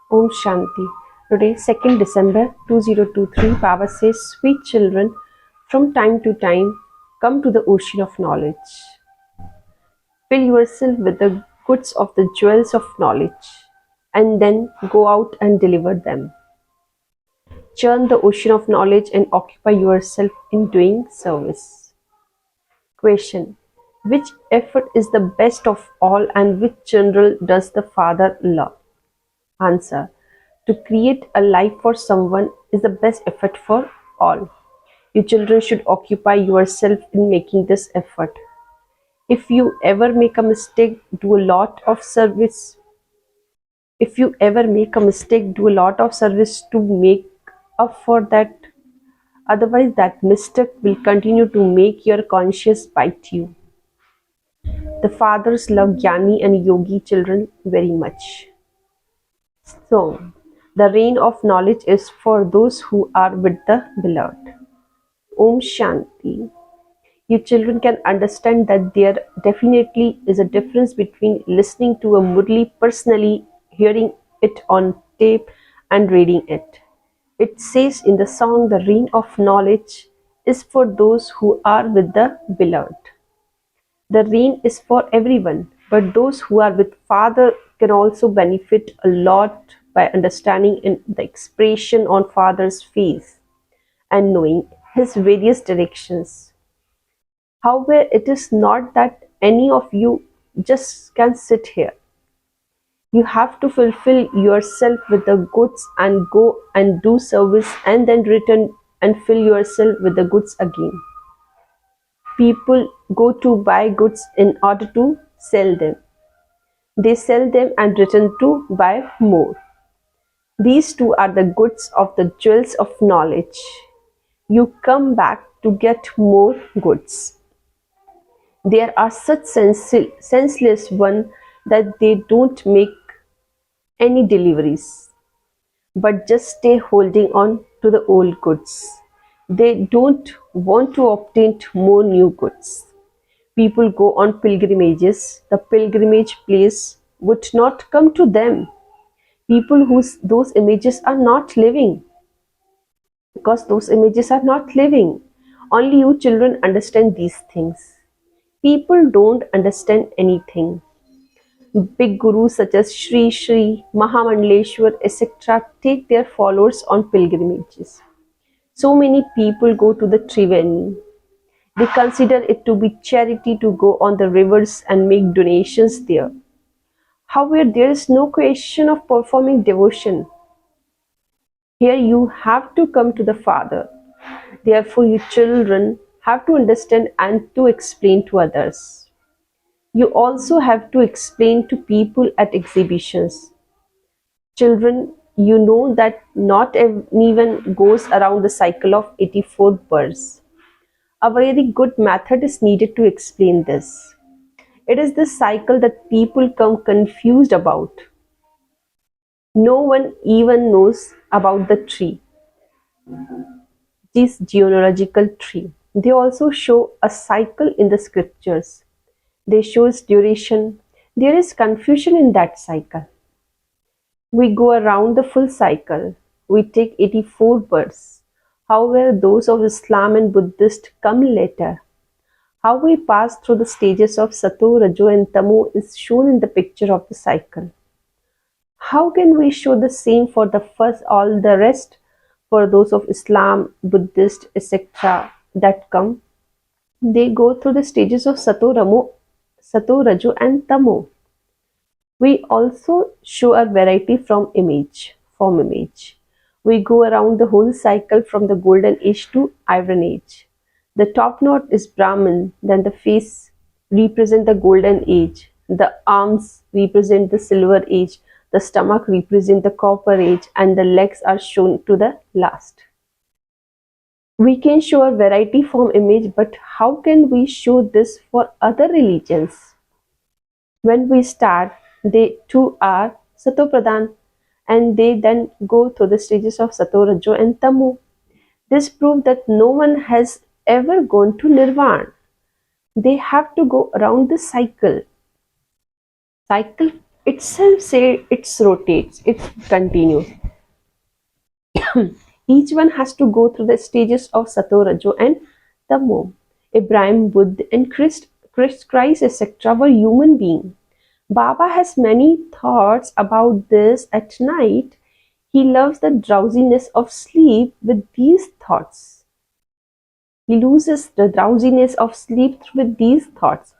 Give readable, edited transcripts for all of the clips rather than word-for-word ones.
Om Shanti. Today, 2nd December 2023, Baba says, Sweet children, from time to time, come to the ocean of knowledge. Fill yourself with the goods of the jewels of knowledge, and then go out and deliver them. Churn the ocean of knowledge and occupy yourself in doing service. Question. Which effort is the best of all and which general does the Father love? Answer. To create a life for someone is the best effort for all. You children should occupy yourself in making this effort. If you ever make a mistake, do a lot of service. If you ever make a mistake, do a lot of service to make up for that. Otherwise, that mistake will continue to make your conscience bite you. The fathers love Jnani and Yogi children very much. So, the reign of knowledge is for those who are with the beloved. Om Shanti. You children can understand that there definitely is a difference between listening to a Murli personally, hearing it on tape, and reading it. It says in the song, the reign of knowledge is for those who are with the beloved. The reign is for everyone, but those who are with Father can also benefit a lot by understanding in the expression on Father's face and knowing his various directions. However, it is not that any of you just can sit here. You have to fulfill yourself with the goods and go and do service and then return and fill yourself with the goods again. People go to buy goods in order to sell them. They sell them and return to buy more. These two are the goods of the jewels of knowledge. You come back to get more goods. There are such senseless ones that they don't make any deliveries, but just stay holding on to the old goods. They don't want to obtain more new goods. People go on pilgrimages. The pilgrimage place would not come to them. People whose those images are not living, because those images are not living. Only you children understand these things. People don't understand anything. Big gurus such as Sri Sri, Mahamandleshwar, etc. take their followers on pilgrimages. So many people go to the Triveni. They consider it to be charity to go on the rivers and make donations there. However, there is no question of performing devotion. Here you have to come to the Father. Therefore, you children have to understand and to explain to others. You also have to explain to people at exhibitions. Children, you know that not anyone goes around the cycle of 84 births. A very good method is needed to explain this. It is this cycle that people come confused about. No one even knows about the tree, this genealogical tree. They also show a cycle in the scriptures. They show its duration. There is confusion in that cycle. We go around the full cycle. We take 84 births. However, those of Islam and Buddhist come later. How we pass through the stages of Sato, Rajo and Tamo is shown in the picture of the cycle. How can we show the same for the first, all the rest, for those of Islam, Buddhist, etc. that come? They go through the stages of Sato, Rajo and Tamo. We also show a variety from form image. We go around the whole cycle from the golden age to iron age. The top knot is Brahman, then the face represent the golden age, the arms represent the silver age, the stomach represent the copper age, and the legs are shown to the last. We can show a variety form image, but how can we show this for other religions? When we start, they too are Sato Pradhan, and they then go through the stages of Sato, Rajo and Tamo. This proves that no one has ever gone to Nirvana. They have to go around the cycle. Cycle itself say it rotates, it continues. Each one has to go through the stages of Sato, Rajo, and Tamo. Ibrahim, Buddha, and Christ, etc., were human beings. Baba has many thoughts about this at night. He loves the drowsiness of sleep with these thoughts. He loses the drowsiness of sleep with these thoughts.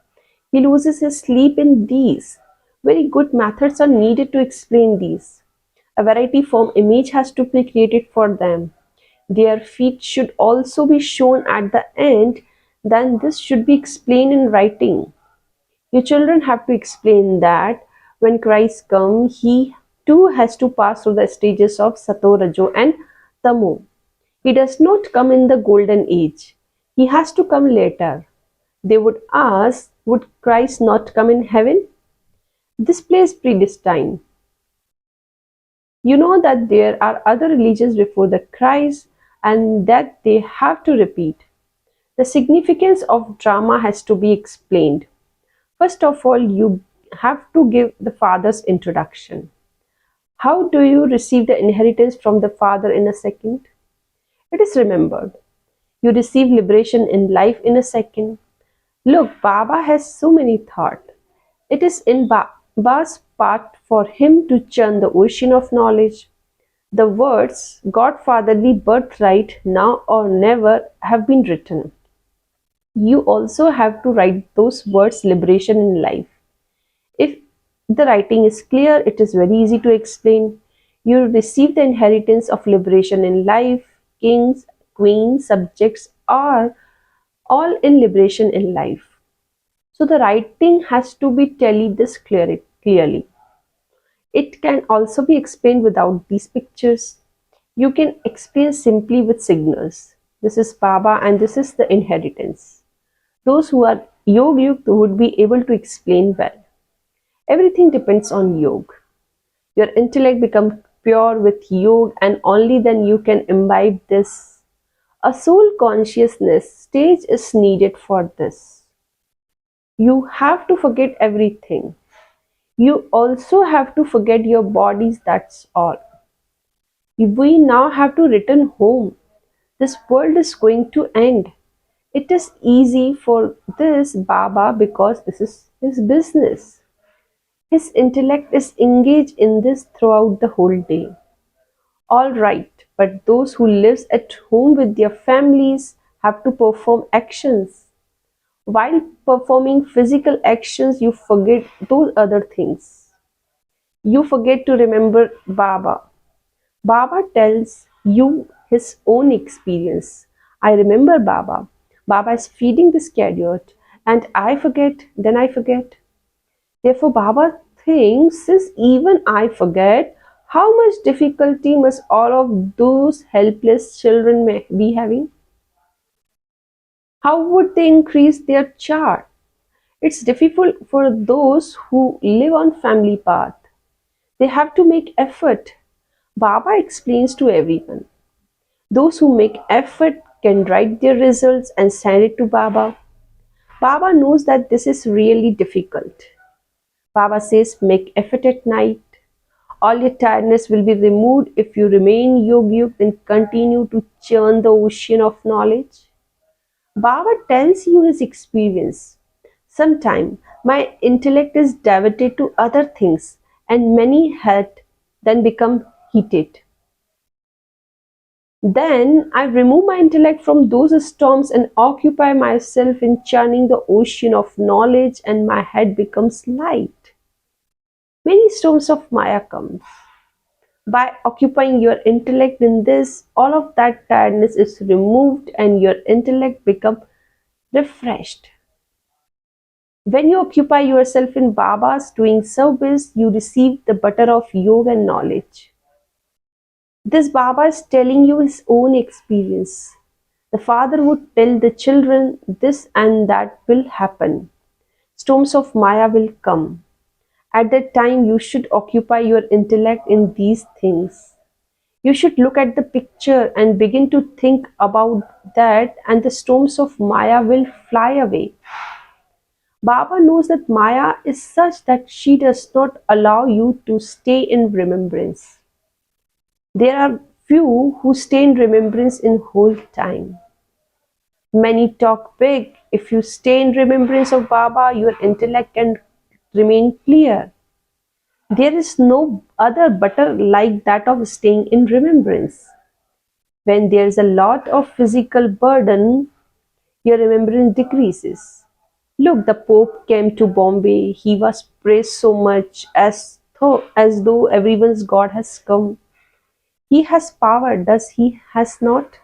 He loses his sleep in these. Very good methods are needed to explain these. A variety form image has to be created for them. Their feet should also be shown at the end. Then this should be explained in writing. Your children have to explain that when Christ comes, he too has to pass through the stages of Sato, Rajo, and Tamo. He does not come in the golden age. He has to come later. They would ask, would Christ not come in heaven? This place predestined. You know that there are other religions before the Christ and that they have to repeat. The significance of drama has to be explained. First of all, you have to give the father's introduction. How do you receive the inheritance from the father in a second? It is remembered. You receive liberation in life in a second. Look, Baba has so many thoughts. It is in Baba's part for him to churn the ocean of knowledge. The words Godfatherly birthright now or never have been written. You also have to write those words liberation in life. If the writing is clear, it is very easy to explain. You receive the inheritance of liberation in life. Kings, queens, subjects are all in liberation in life. So the writing has to be tell this clearly. It can also be explained without these pictures. You can explain simply with signals. This is Baba and this is the inheritance. Those who are Yog Yukta would be able to explain well. Everything depends on Yoga. Your intellect becomes pure with Yoga and only then you can imbibe this. A soul consciousness stage is needed for this. You have to forget everything. You also have to forget your bodies, that's all. We now have to return home. This world is going to end. It is easy for this Baba because this is his business. His intellect is engaged in this throughout the whole day. All right, but those who live at home with their families have to perform actions. While performing physical actions, you forget those other things. You forget to remember Baba. Baba tells you his own experience. I remember Baba. Baba is feeding this carrot and I forget, then I forget. Therefore, Baba thinks, since even I forget, how much difficulty must all of those helpless children may be having? How would they increase their chart? It's difficult for those who live on family path. They have to make effort. Baba explains to everyone. Those who make effort can write their results and send it to Baba. Baba knows that this is really difficult. Baba says, make effort at night. All your tiredness will be removed if you remain yogi and continue to churn the ocean of knowledge. Baba tells you his experience. Sometimes my intellect is diverted to other things and many had then become heated. Then I remove my intellect from those storms and occupy myself in churning the ocean of knowledge and my head becomes light. Many storms of Maya come. By occupying your intellect in this, all of that tiredness is removed and your intellect becomes refreshed. When you occupy yourself in Baba's doing service, you receive the butter of yoga and knowledge. This Baba is telling you his own experience. The father would tell the children this and that will happen. Storms of Maya will come. At that time, you should occupy your intellect in these things. You should look at the picture and begin to think about that, and the storms of Maya will fly away. Baba knows that Maya is such that she does not allow you to stay in remembrance. There are few who stay in remembrance in whole time. Many talk big. If you stay in remembrance of Baba, your intellect can remain clear. There is no other butter like that of staying in remembrance. When there is a lot of physical burden, your remembrance decreases. Look, the Pope came to Bombay. He was praised so much as though everyone's God has come. He has power, does he has not?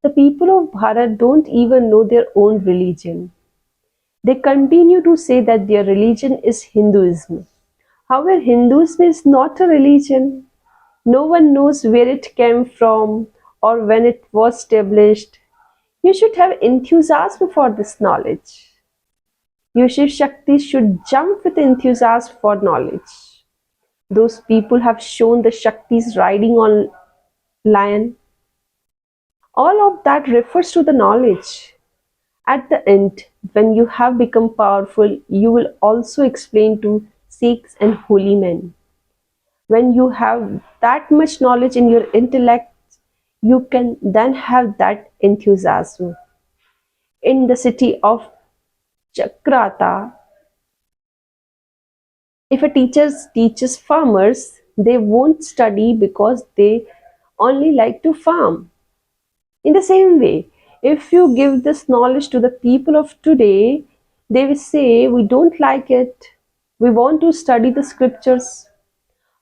The people of Bharat don't even know their own religion. They continue to say that their religion is Hinduism. However, Hinduism is not a religion. No one knows where it came from or when it was established. You should have enthusiasm for this knowledge. Your Shiv Shakti should jump with enthusiasm for knowledge. Those people have shown the Shaktis riding on lion. All of that refers to the knowledge. At the end, when you have become powerful, you will also explain to Sikhs and holy men. When you have that much knowledge in your intellect, you can then have that enthusiasm. In the city of Chakrata, if a teacher teaches farmers, they won't study because they only like to farm. In the same way, if you give this knowledge to the people of today, they will say, we don't like it. We want to study the scriptures.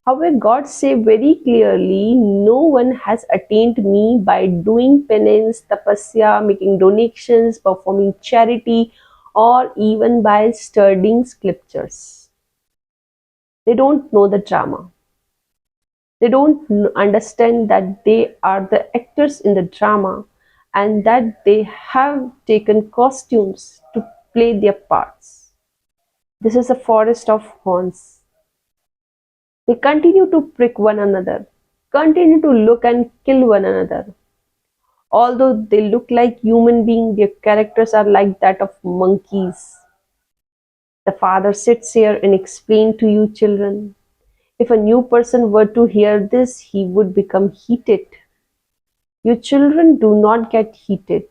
However, God said very clearly, no one has attained me by doing penance, tapasya, making donations, performing charity, or even by studying scriptures. They don't know the drama. They don't understand that they are the actors in the drama and that they have taken costumes to play their parts. This is a forest of horns. They continue to prick one another, continue to look and kill one another. Although they look like human beings, their characters are like that of monkeys. The father sits here and explains to you children. If a new person were to hear this, he would become heated. Your children do not get heated.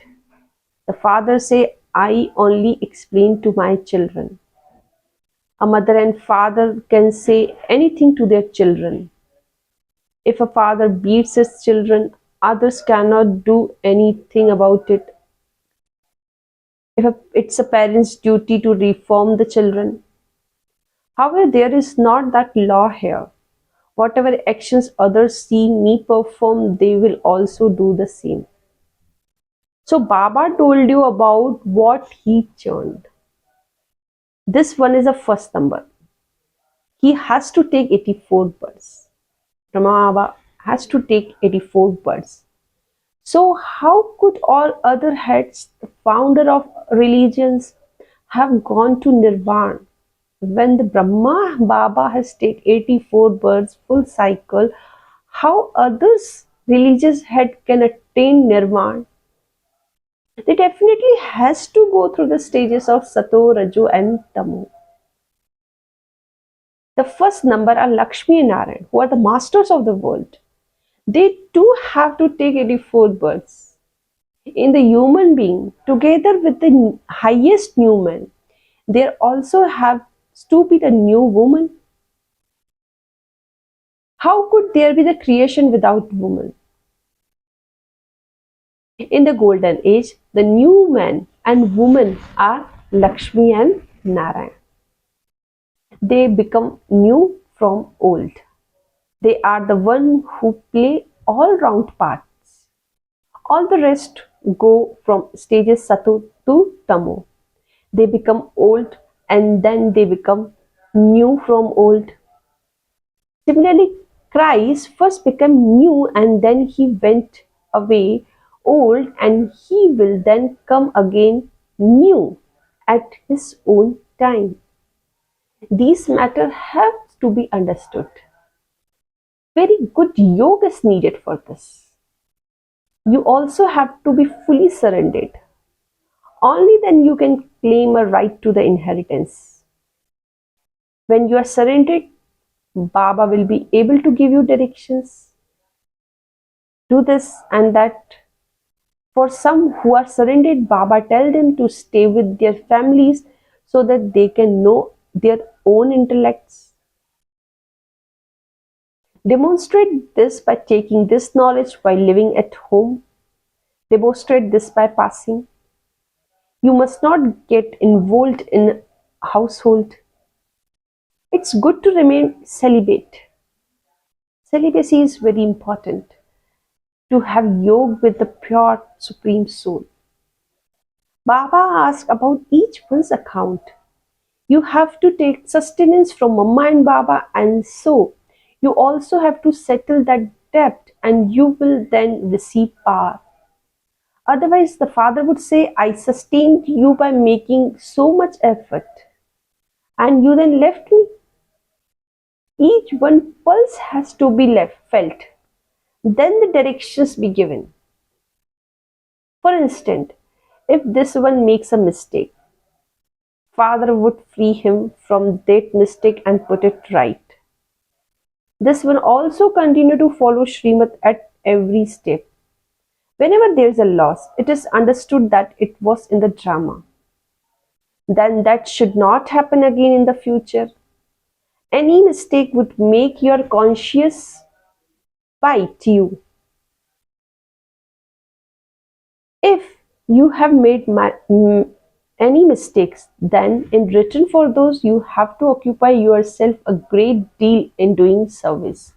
The father say, I only explain to my children. A mother and father can say anything to their children. If a father beats his children, others cannot do anything about it. It's a parent's duty to reform the children. However, there is not that law here. Whatever actions others see me perform, they will also do the same. So Baba told you about what he churned. This one is a first number. He has to take 84 birds. Brahma Baba has to take 84 birds. So how could all other heads, the founder of religions, have gone to Nirvana? When the Brahma Baba has taken 84 birds full cycle, how others religious head can attain Nirvana? They definitely has to go through the stages of Sato, Raju and Tamu. The first number are Lakshmi and Narayan, who are the masters of the world. They too have to take 84 births. In the human being, together with the highest new man, there also have to be the new woman. How could there be the creation without woman? In the golden age, the new man and woman are Lakshmi and Narayan. They become new from old. They are the one who play all round parts. All the rest go from stages Sato to Tamo. They become old and then they become new from old. Similarly, Christ first became new and then he went away old and he will then come again new at his own time. These matters have to be understood. Very good yoga is needed for this. You also have to be fully surrendered. Only then you can claim a right to the inheritance. When you are surrendered, Baba will be able to give you directions. Do this and that. For some who are surrendered, Baba tell them to stay with their families so that they can know their own intellects. Demonstrate this by taking this knowledge while living at home. Demonstrate this by passing. You must not get involved in household. It's good to remain celibate. Celibacy is very important to have yoga with the pure supreme soul. Baba asked about each one's account. You have to take sustenance from Mama and Baba, and so you also have to settle that debt, and you will then receive power. Otherwise, the father would say, I sustained you by making so much effort, and you then left me. Each one pulse has to be felt. Then the directions be given. For instance, if this one makes a mistake, father would free him from that mistake and put it right. This one also continue to follow Srimad at every step. Whenever there is a loss, it is understood that it was in the drama. Then that should not happen again in the future. Any mistake would make your conscience bite you. If you have made any mistakes, then in return for those you have to occupy yourself a great deal in doing service.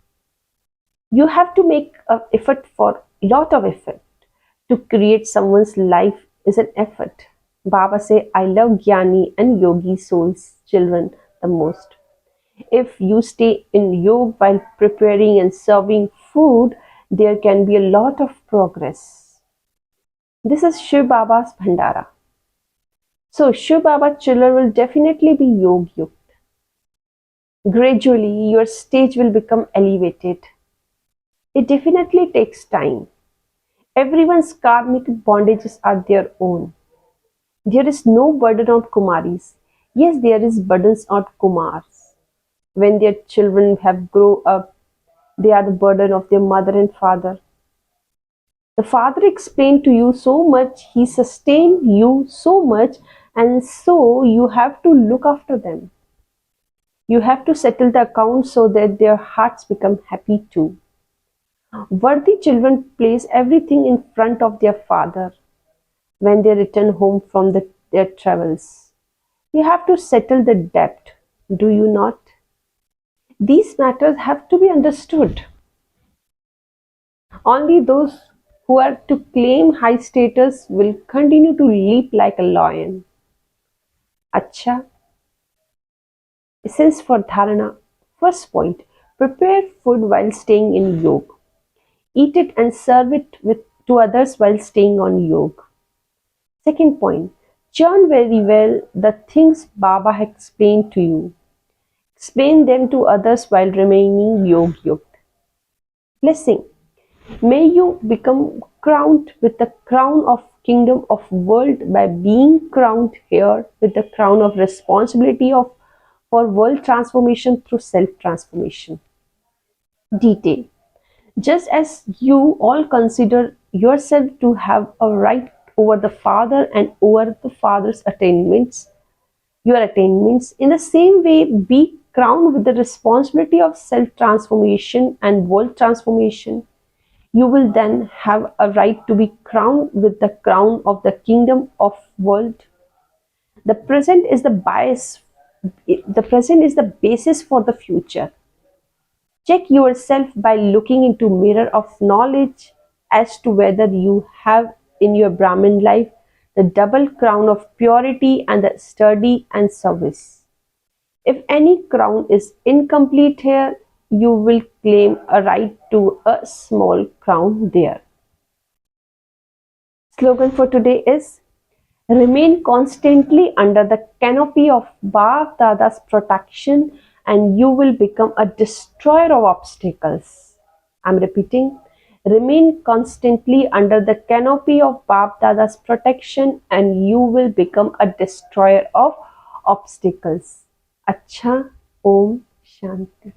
You have to make an effort for lot of effort. To create someone's life is an effort. Baba say, I love Jnani and Yogi souls, children, the most. If you stay in yoga while preparing and serving food, there can be a lot of progress. This is Shiv Baba's Bhandara. So Shiv Baba children will definitely be yoga yukta. Gradually, your stage will become elevated. It definitely takes time. Everyone's karmic bondages are their own. There is no burden on Kumaris. Yes, there is burdens on Kumars. When their children have grown up, they are the burden of their mother and father. The father explained to you so much, he sustained you so much, and so you have to look after them. You have to settle the account so that their hearts become happy too. Worthy children place everything in front of their father when they return home from their travels. You have to settle the debt, do you not? These matters have to be understood. Only those who are to claim high status will continue to leap like a lion. Acha. Essence for dharana. First point, prepare food while staying in yoga. Eat it and serve it to others while staying on yoga. Second point, churn very well the things Baba has explained to you. Explain them to others while remaining yoga yukta. Blessing. May you become crowned with the crown of kingdom of world by being crowned here with the crown of responsibility for world transformation through self-transformation. Detail. Just as you all consider yourself to have a right over the Father and over the Father's attainments, your attainments, in the same way be crowned with the responsibility of self-transformation and world transformation. You will then have a right to be crowned with the crown of the kingdom of world. The present is the basis for the future. Check yourself by looking into mirror of knowledge as to whether you have in your Brahmin life the double crown of purity and the study and service. If any crown is incomplete here, you will claim a right to a small crown there. Slogan for today is remain constantly under the canopy of Bap Dada's protection and you will become a destroyer of obstacles. I'm repeating, Remain constantly under the canopy of Bap Dada's protection and you will become a destroyer of obstacles. Acha, Om Shanti.